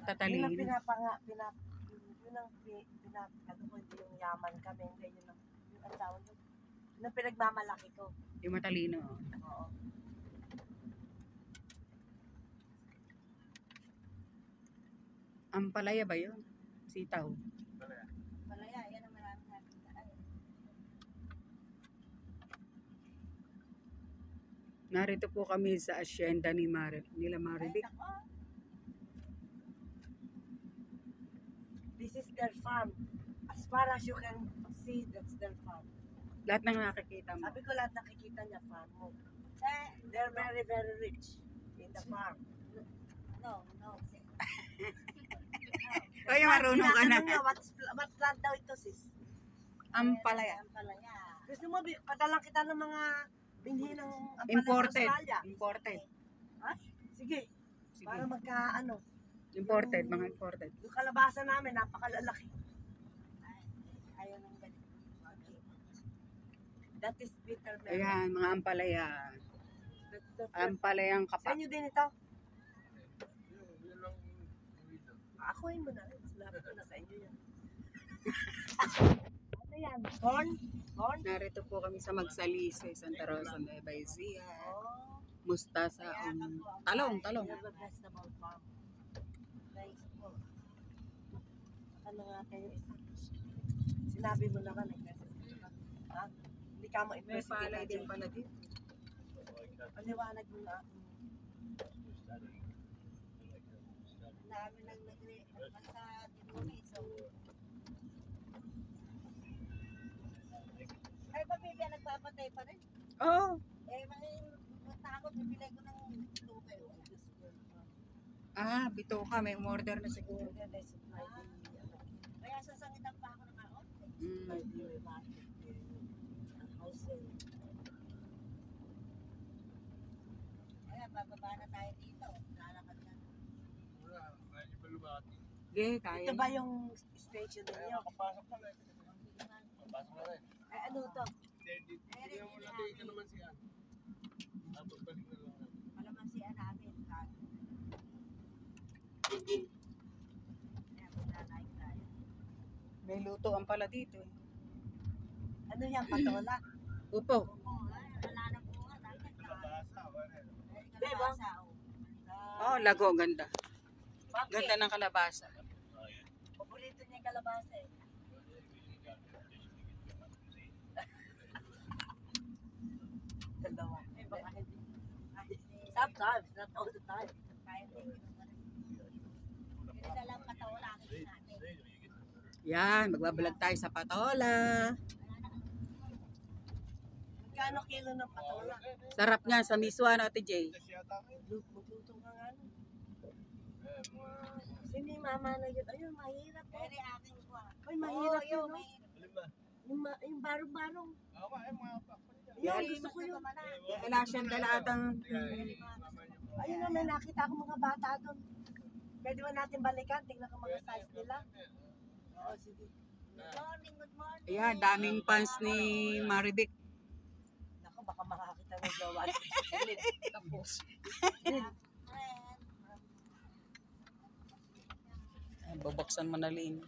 matatalino. Yun ang ano ko, hindi yung yaman kami, hindi yun yung asawa ko. Yun ang pinagmamalaki ko. Yung matalino. Oo. Ampalaya ba yun? Sitaw. Malaya, yan ang marami natin. Narito po kami sa asyenda nila Maribik. This is their farm. As far as you can see, that's their farm. Lahat ng nakikita mo. Sabi ko lahat nakikita niya farm mo. They're very, very rich in the farm. No. Kaya marunong ka na. What plant daw ito, sis? Ampalaya. Gusto mo, padalang kita ng mga binhi ng ampalaya Imported. sa Australia. Imported. Ha? Sige. Sige. Para magka-ano. Imported, mga imported. Yung kalabasa namin, napakalalaki. Ayaw ng ganito. That is bitter melon. Ayan, mga ampalaya. Ampalayang Sa kapak. inyo din ito? Ako yun mo na rin. Sinabi ko na sa inyo yan. Ano yan? Corn? Corn? Narito po kami sa Magsalise, Santa Rosa, Nueva Ecija. Oh. Mustasa, talong. You're the vegetable farm. Guys po. Ano nga kayo isa? Sinabi mo na ka, ha? Hindi ka May ma-impress. palay din pala dito. Paliwanag mo na. Dami nang sa Tinumi. So, ay, pamilya nagpapatay pa rin. Oo. Eh, matakot, bibili ko ng lupa yun. Bitoka. May umorder na siguro. Kaya sasangitan pa ako ng kaon. Kaya bababa na tayo dito. Lalakad na. Kaya. Ito ba yung station ninyo? Kapasok na rin. Kapasok na rin. Ay, ano to? Hindi mo natin ka naman siya. Tapos balik na lang. Kalamansian namin. May luto ang pala dito. Ano yan, patola? Upo. Wala na po nga. Kalabasa, wala. Diba? Lago. Ganda. Ganda ng kalabasa. Paborito niya yung kalabasa eh. Dalawa. Sometimes, not all the time. Yan, magbabalag tayo sa patola. Magkano kilo ng patola? Sarap niya sa miswa na Ate Jay. Magluto ka nga. Sino yung mama na yun? Ayun, mahirap po. Ay, mahirap yun. Yung barong-barong. Ayun, gusto ko yun. Wala siyang dalaatang... Ayun na, may nakita akong mga bata doon. Pwede ba natin balikan? Tingnan ko mga size nila. Oo, sige. Good morning. Ayan, daming fans ni Maribik. Naku, baka makakita ng jowa. Tapos. Babaksan mo na lin.